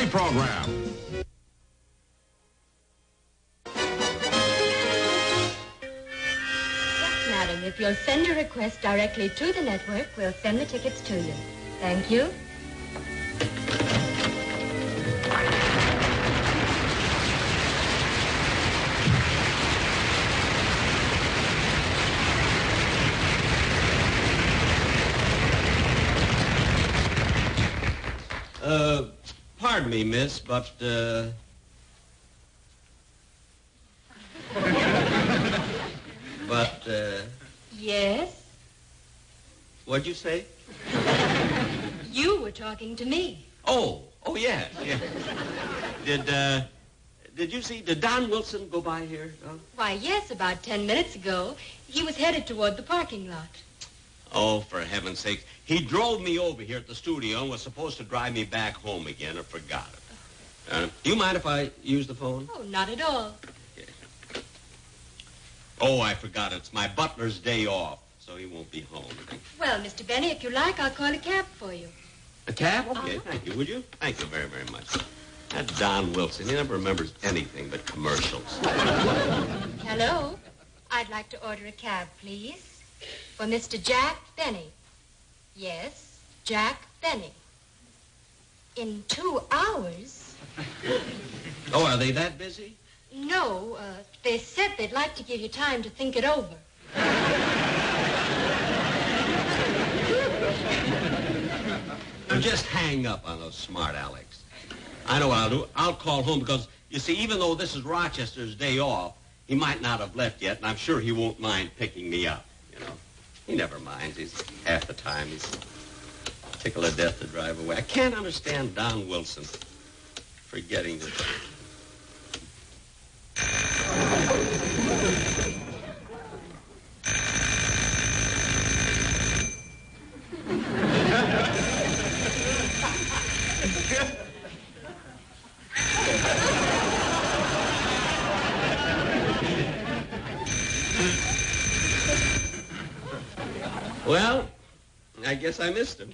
TV program. Yes, madam. If you'll send your request directly to the network, we'll send the tickets to you. Thank you. Pardon me, miss, but, Yes? What'd you say? You were talking to me. Oh, yes, yes. Did Don Wilson go by here? Huh? Why, yes, about 10 minutes ago. He was headed toward the parking lot. Oh, for heaven's sake. He drove me over here at the studio and was supposed to drive me back home again and forgot it. Do you mind if I use the phone? Oh, not at all. Okay. Oh, I forgot. It's my butler's day off, so he won't be home. Well, Mr. Benny, if you like, I'll call a cab for you. A cab? Okay, thank you. Would you? Thank you very, very much. That Don Wilson, he never remembers anything but commercials. Hello? I'd like to order a cab, please. For Mr. Jack Benny. Yes, Jack Benny. In 2 hours? Oh, are they that busy? No, they said they'd like to give you time to think it over. Well, just hang up on those smart Alex. I know what I'll do. I'll call home because, you see, even though this is Rochester's day off, he might not have left yet, and I'm sure he won't mind picking me up, you know. He never minds. He's half the time he's tickled to death to drive away. I can't understand Don Wilson forgetting to... Well, I guess I missed him.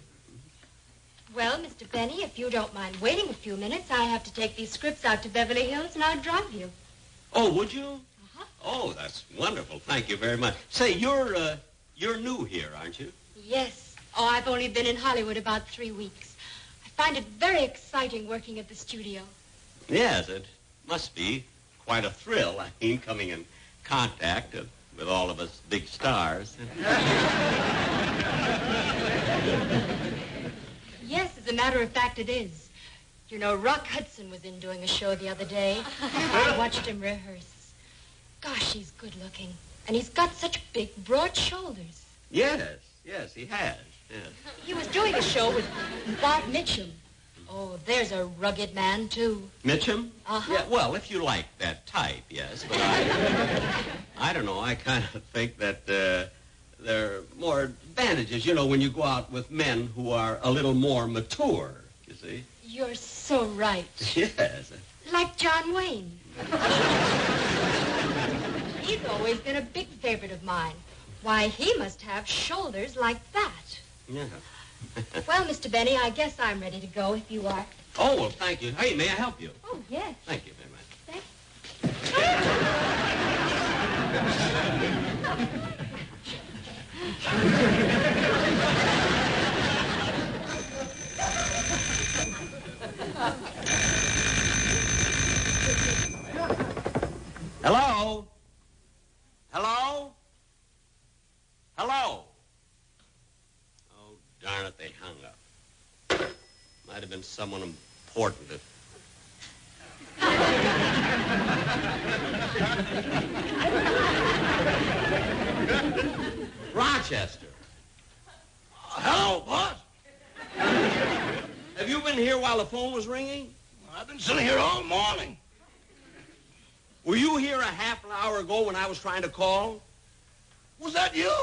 Well, Mr. Benny, if you don't mind waiting a few minutes, I have to take these scripts out to Beverly Hills, and I'll drive you. Oh, would you? Uh-huh. Oh, that's wonderful. Thank you very much. Say, you're new here, aren't you? Yes. Oh, I've only been in Hollywood about 3 weeks. I find it very exciting working at the studio. Yes, it must be quite a thrill. I mean, coming in contact with all of us big stars. Yes, as a matter of fact, it is. You know, Rock Hudson was in doing a show the other day. I watched him rehearse. Gosh, he's good looking. And he's got such big, broad shoulders. Yes, he has. Yes. He was doing a show with Bob Mitchum. Oh, there's a rugged man, too. Mitchum? Uh-huh. Yeah, well, if you like that type, yes. But I don't know. I kind of think that there are more advantages, you know, when you go out with men who are a little more mature, you see. You're so right. Yes. Like John Wayne. He's always been a big favorite of mine. Why, he must have shoulders like that. Yeah. Well, Mr. Benny, I guess I'm ready to go if you are. Oh, well, thank you. Hey, may I help you? Oh, yes. Thank you very much. Hello? Hello? Hello? Oh, darn it, they hung up. Might have been someone important that... Rochester. Hello, boss. Have you been here while the phone was ringing? I've been sitting here all morning. Were you here a half an hour ago when I was trying to call? Was that you?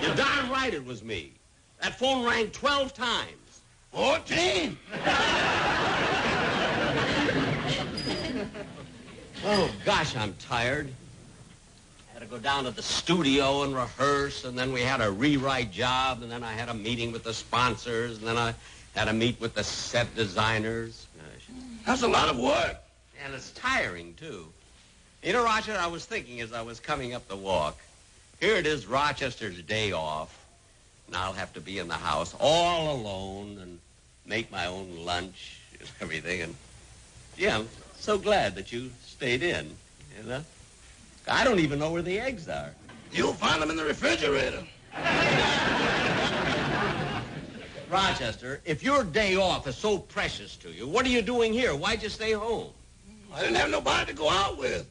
You're darn right it was me. That phone rang 12 times. 14. Oh, gosh, I'm tired. I had to go down to the studio and rehearse, and then we had a rewrite job, and then I had a meeting with the sponsors, and then I Had to meet with the set designers. Gosh. That's a lot of work. And it's tiring, too. You know, Roger, I was thinking as I was coming up the walk, here it is Rochester's day off, and I'll have to be in the house all alone and make my own lunch and everything. And, yeah, I'm so glad that you stayed in, you know? I don't even know where the eggs are. You'll find them in the refrigerator. Rochester, if your day off is so precious to you, what are you doing here? Why'd you stay home? I didn't have nobody to go out with.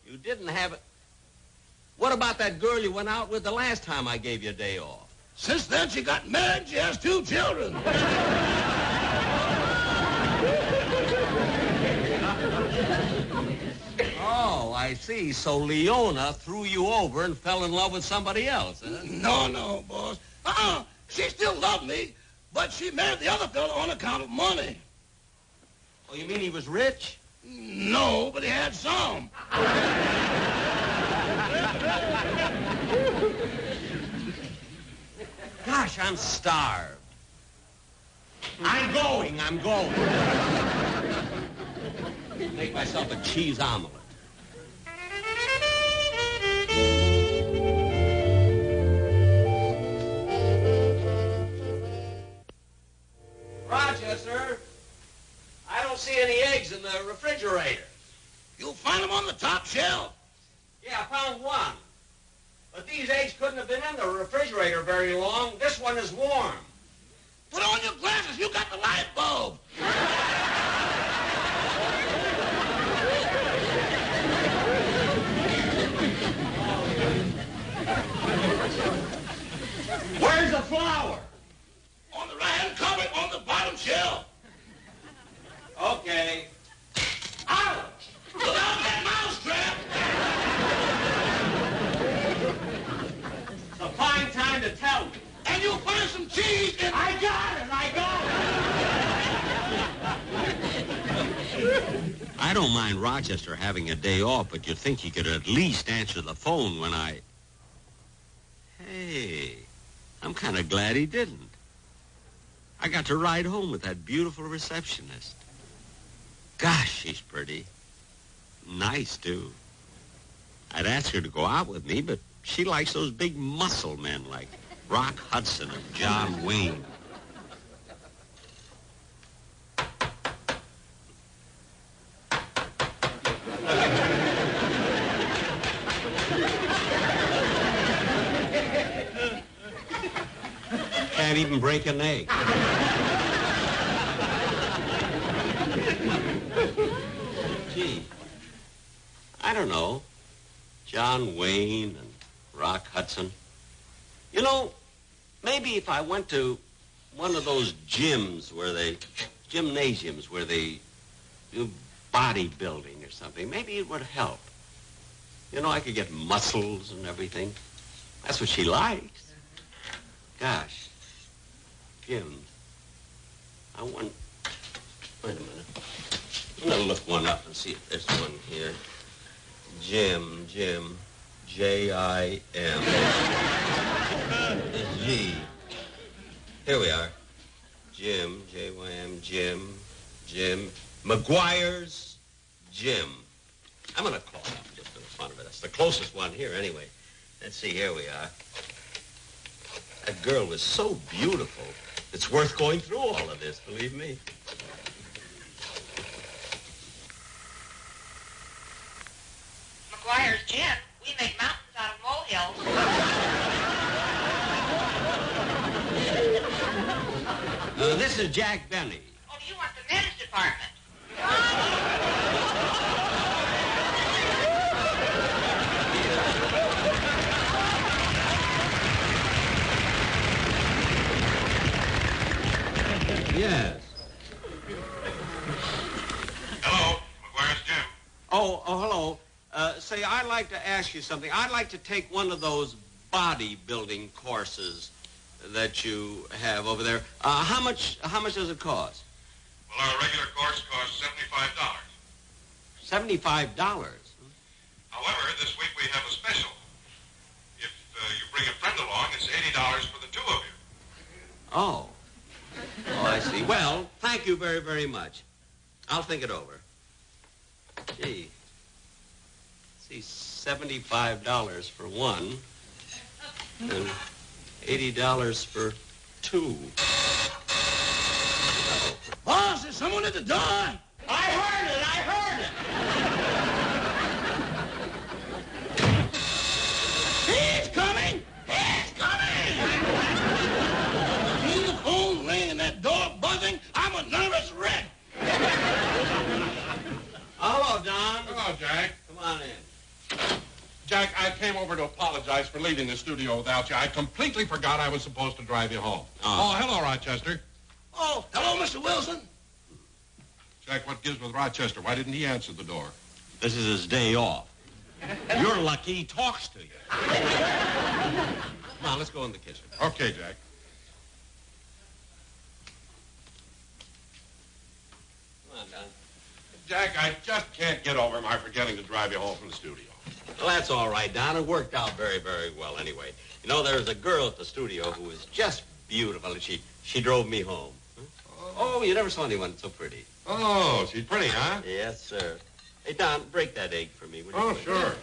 You didn't have it. What about that girl you went out with the last time I gave you a day off? Since then, she got married. She has 2 children. Oh, I see. So Leona threw you over and fell in love with somebody else, huh? No, boss. She still loved me, but she married the other fellow on account of money. Oh, you mean he was rich? No, but he had some. Gosh, I'm starved. I'm going. Make myself a cheese omelet. Rochester, I don't see any eggs in the refrigerator. You'll find them on the top shelf. Yeah, I found one. But these eggs couldn't have been in the refrigerator very long. This one is warm. Put on your glasses. You got the light bulb. Where's the flour? On the right-hand cupboard on the bottom shelf. Okay. Ouch! Look out for that mousetrap! It's a fine time to tell me. And you'll find some cheese in... I got it! I don't mind Rochester having a day off, but you'd think he could at least answer the phone when I... Hey, I'm kind of glad he didn't. I got to ride home with that beautiful receptionist. Gosh, she's pretty. Nice, too. I'd ask her to go out with me, but she likes those big muscle men like Rock Hudson and John Wayne. Can't even break an egg. Gee, I don't know. John Wayne and Rock Hudson. You know, maybe if I went to one of those gymnasiums where they do bodybuilding or something, maybe it would help. You know, I could get muscles and everything. That's what she likes. Gosh, gyms. I want... Wait a minute. I'm going to look one up and see if there's one here. Jim, J-I-M. It's G. Here we are. Jim, J-Y-M, Jim. McGuire's Gym. I'm going to call it up just for the fun of it. That's the closest one here anyway. Let's see, here we are. That girl was so beautiful. It's worth going through all of this, believe me. McGuire's Gym. We make mountains out of molehills. This is Jack Benny. Oh, do you want the men's department? Yes. Hello, McGuire's Gym. Oh, hello. Say, I'd like to ask you something. I'd like to take one of those bodybuilding courses that you have over there. How much does it cost? Well, our regular course costs $75. $75? However, this week we have a special. If you bring a friend along, it's $80 for the two of you. Oh. see. Well, thank you very, very much. I'll think it over. Gee. See, $75 for one and $80 for two. Boss, is someone at the door? I heard it! I heard it! He's coming! He's coming! Hear the phone ring and that door buzzing, I'm a nervous wreck. Hello, Don. Hello, Jack. Come on in. Jack, I came over to apologize for leaving the studio without you. I completely forgot I was supposed to drive you home. Oh, hello, Rochester. Oh, hello, Mr. Wilson. Jack, what gives with Rochester? Why didn't he answer the door? This is his day off. You're lucky he talks to you. Come on, let's go in the kitchen. Okay, Jack. Come on, Don. Jack, I just can't get over my forgetting to drive you home from the studio. Well, that's all right, Don. It worked out very, very well anyway. You know, there's a girl at the studio who was just beautiful, and she drove me home. Huh? Oh, you never saw anyone so pretty. Oh, she's pretty, huh? Yes, sir. Hey, Don, break that egg for me, will you? Oh, sure.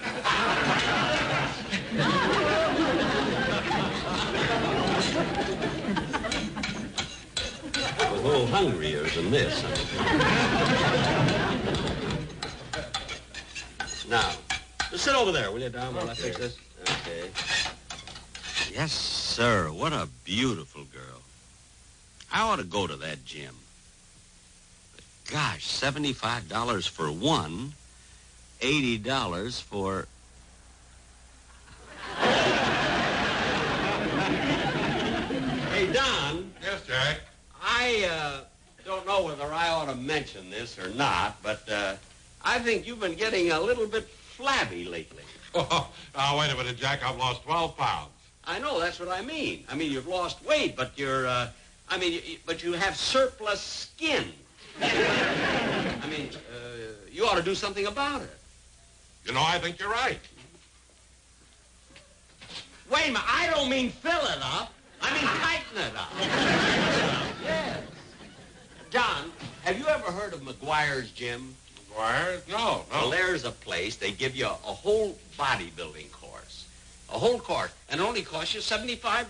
I was a little hungrier than this. Now, just sit over there, will you, Don, while I fix this? Okay. Yes, sir. What a beautiful girl. I ought to go to that gym. But gosh, $75 for one, $80 for... Hey, Don. Yes, Jack. I don't know whether I ought to mention this or not, but I think you've been getting a little bit flabby lately. Oh, wait a minute, Jack. I've lost 12 pounds. I know, that's what I mean. I mean, you've lost weight, but but you have surplus skin. I mean, you ought to do something about it. You know, I think you're right. Wait a minute, I don't mean fill it up. I mean tighten it up. Yes. John, have you ever heard of McGuire's Gym? McGuire? No. Well, there's a place. They give you a whole bodybuilding course. A whole course. And it only costs you $75.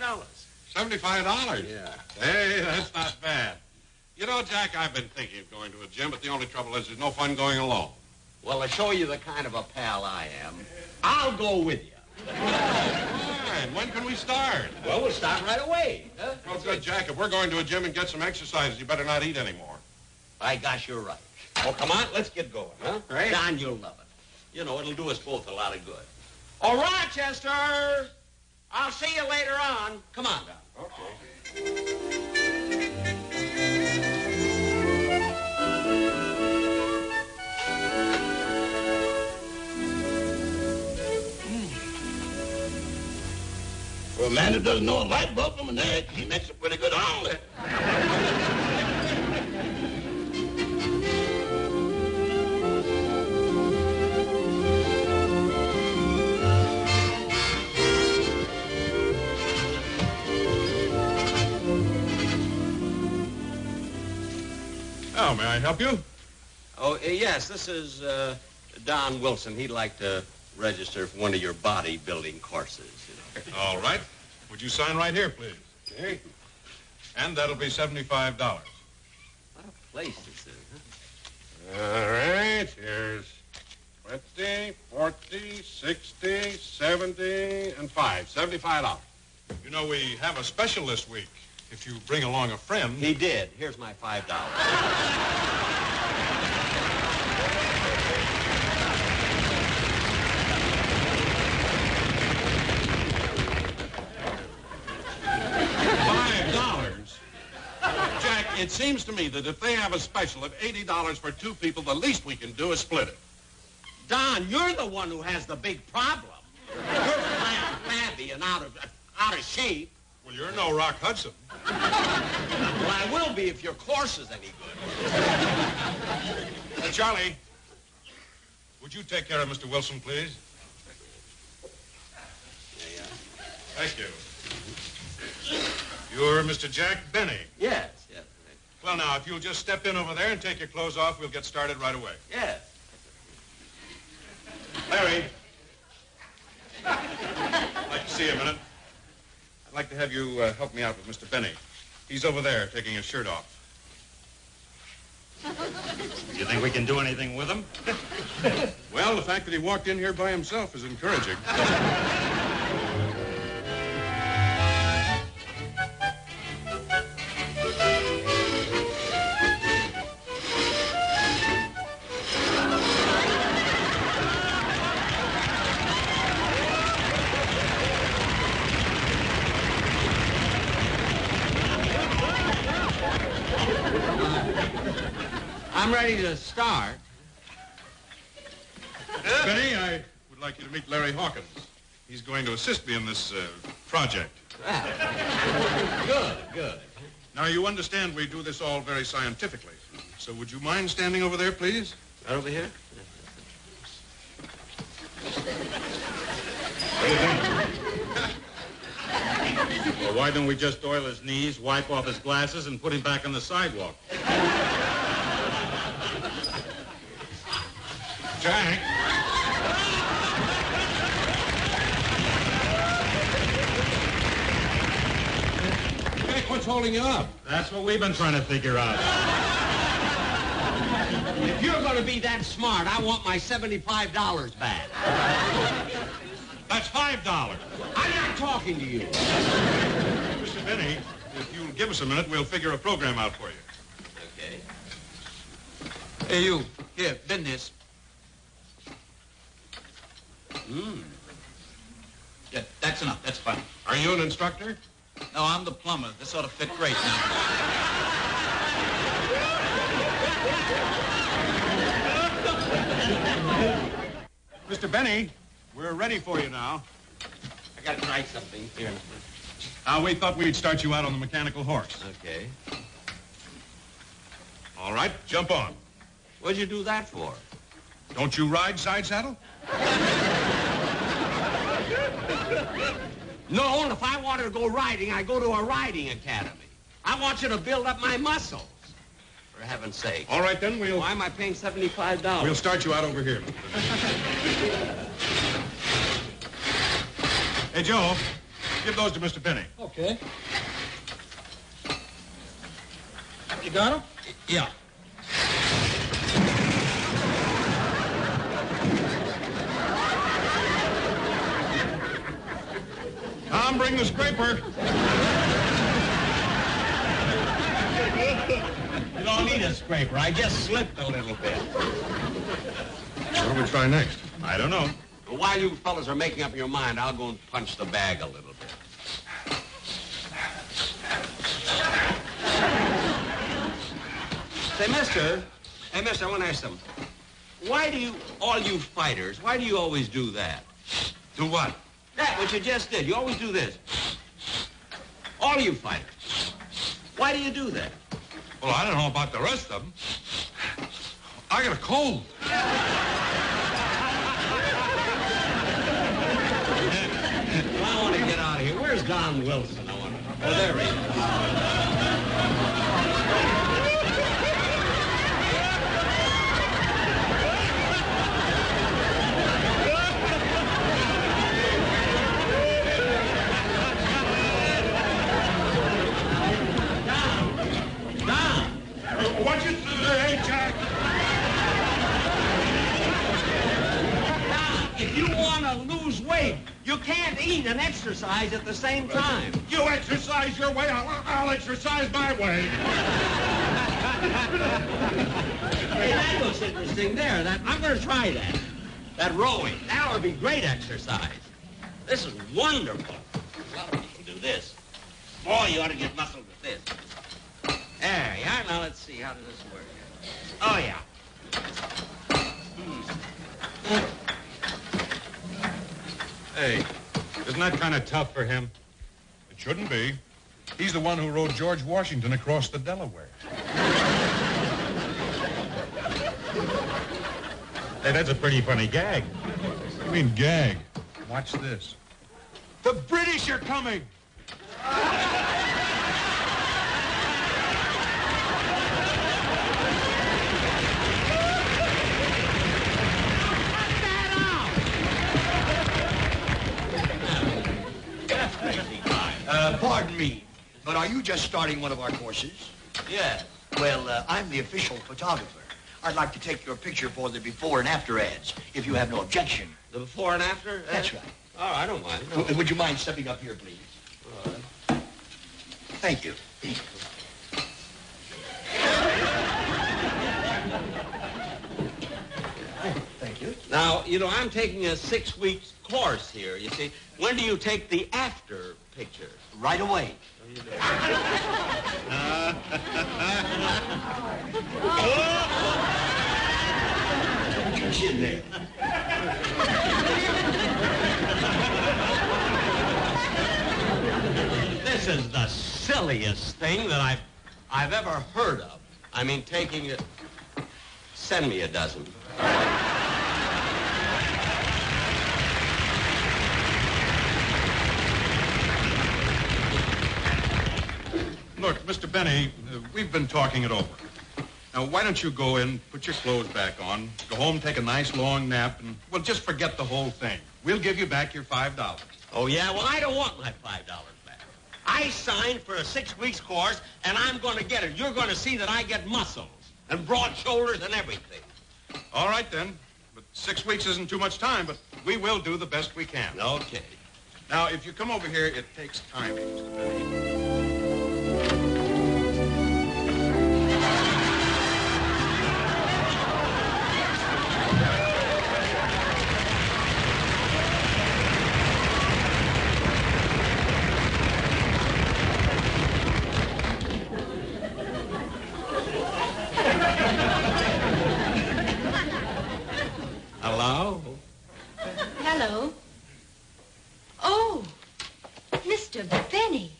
$75? Yeah. Hey, that's not bad. You know, Jack, I've been thinking of going to a gym, but the only trouble is there's no fun going alone. Well, to show you the kind of a pal I am, I'll go with you. Fine. When can we start? Well, we'll start right away. Huh? Well, good, Jack. If we're going to a gym and get some exercise, you better not eat anymore. By gosh, you're right. Oh, come on, let's get going, huh? Right. Don, you'll love it. You know, it'll do us both a lot of good. Oh, Rochester! I'll see you later on. Come on, Don. Okay. For a man who doesn't know a light bulb from an egg, he makes a pretty good omelet. Oh, may I help you? Oh, yes, this is Don Wilson. He'd like to register for one of your bodybuilding courses. All right. Would you sign right here, please? Okay. And that'll be $75. What a place this is, huh? All right. Here's 20, 40, 60, 70, and 5. $75. You know, we have a special this week. If you bring along a friend... He did. Here's my $5. Jack, it seems to me that if they have a special of $80 for two people, the least we can do is split it. Don, you're the one who has the big problem. You're flabby and out of shape. Well, you're no Rock Hudson. Well, I will be if your course is any good. Charlie, would you take care of Mr. Wilson, please? Yeah. Thank you. You're Mr. Jack Benny. Yes. Well, now, if you'll just step in over there and take your clothes off, we'll get started right away. Yes. Larry. I'd like to see you a minute. I'd like to have you help me out with Mr. Benny. He's over there taking his shirt off. You think we can do anything with him? Well, the fact that he walked in here by himself is encouraging. I'm ready to start. Benny, I would like you to meet Larry Hawkins. He's going to assist me in this project. Well, good. Now, you understand we do this all very scientifically. So would you mind standing over there, please? Right over here? Well, why don't we just oil his knees, wipe off his glasses, and put him back on the sidewalk? Jack. Jack, what's holding you up? That's what we've been trying to figure out. If you're going to be that smart, I want my $75 back. That's $5. I'm not talking to you. Mr. Benny, if you'll give us a minute, we'll figure a program out for you. Okay. Hey, you. Here, bend this. Yeah, that's enough. That's fine. Are you an instructor? No, I'm the plumber. This ought to fit great now. Mr. Benny, we're ready for you now. I got to try something here. We thought we'd start you out on the mechanical horse. Okay. All right, jump on. What'd you do that for? Don't you ride side saddle? No, and if I wanted to go riding, I go to a riding academy. I want you to build up my muscles. For heaven's sake. All right, then, Why am I paying $75? we'll start you out over here. Hey, Joe, give those to Mr. Benny. Okay. You got him? Yeah. Tom, bring the scraper. You don't need a scraper. I just slipped a little bit. What do we try next? I don't know. Well, while you fellas are making up your mind, I'll go and punch the bag a little bit. Say, mister, I want to ask something. Why do you, all you fighters, why do you always do that? Do what? That, what you just did. You always do this. All you fighters. Why do you do that? Well, I don't know about the rest of them. I got a cold. Well, I want to get out of here. Where's Don Wilson? I want to... Oh, there he is. What you say, Jack? Now, if you want to lose weight, you can't eat and exercise at the same time. You exercise your way, I'll exercise my way. Hey, that looks interesting there. I'm going to try that. That rowing. That would be great exercise. This is wonderful. A lot of people do this. Boy, you ought to get muscle with this. There you are. Now, let's see. How does this work? Oh, yeah. Hey, isn't that kind of tough for him? It shouldn't be. He's the one who rode George Washington across the Delaware. Hey, that's a pretty funny gag. What do you mean, gag? Watch this. The British are coming! Pardon me, but are you just starting one of our courses? Yes. Well, I'm the official photographer. I'd like to take your picture for the before and after ads, if you have no objection. The before and after? That's right. Oh, I don't mind. No. Would you mind stepping up here, please? Thank you. Thank you. Now, you know, I'm taking a 6-week course here, you see. When do you take the after picture? Right away. Don't you chin there. This is the silliest thing that I've ever heard of. I mean, taking it... Send me a dozen. Look, Mr. Benny, we've been talking it over. Now, why don't you go in, put your clothes back on, go home, take a nice long nap, and, well, just forget the whole thing. We'll give you back your $5. Oh, yeah? Well, I don't want my $5 back. I signed for a 6-week course, and I'm going to get it. You're going to see that I get muscles and broad shoulders and everything. All right, then. But 6 weeks isn't too much time, but we will do the best we can. Okay. Now, if you come over here, it takes timing, Mr. Benny. Hello? Hello. Oh, Mr. Benny.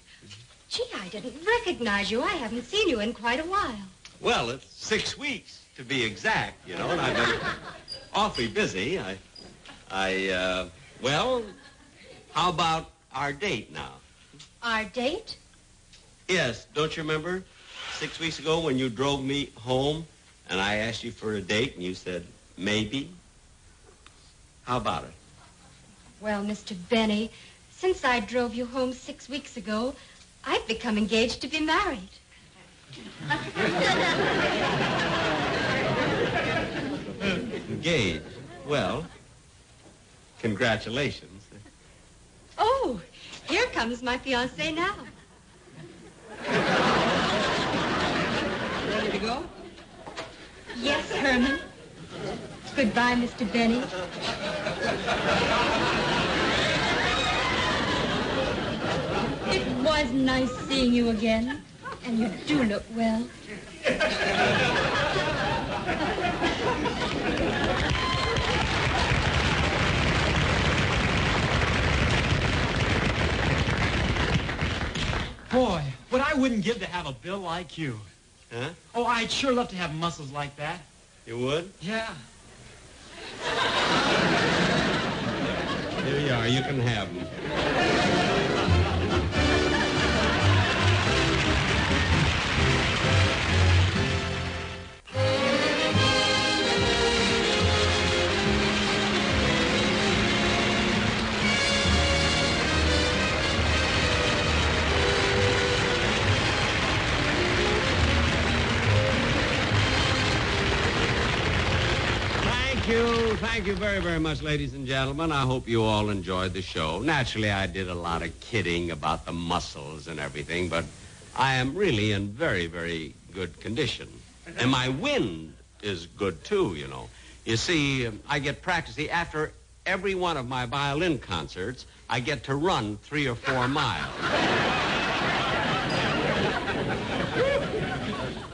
Gee, I didn't recognize you. I haven't seen you in quite a while. Well, it's 6 weeks, to be exact, you know, and I've been awfully busy. Well, how about our date now? Our date? Yes, don't you remember 6 weeks ago when you drove me home and I asked you for a date and you said, maybe? How about it? Well, Mr. Benny, since I drove you home 6 weeks ago, I've become engaged to be married. Engaged? Well, congratulations. Oh, here comes my fiancé now. Ready to go? Yes, Herman. Goodbye, Mr. Benny. It was nice seeing you again, and you do look well. Boy, what I wouldn't give to have a bill like you. Huh? Oh, I'd sure love to have muscles like that. You would? Yeah. Here you are. You can have them. Thank you very, very much, ladies and gentlemen. I hope you all enjoyed the show. Naturally, I did a lot of kidding about the muscles and everything, but I am really in very, very good condition. And my wind is good, too, you know. You see, I get practicing. After every one of my violin concerts, I get to run 3 or 4 miles.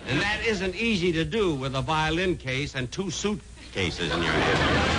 And that isn't easy to do with a violin case and 2 suitcases in your hand.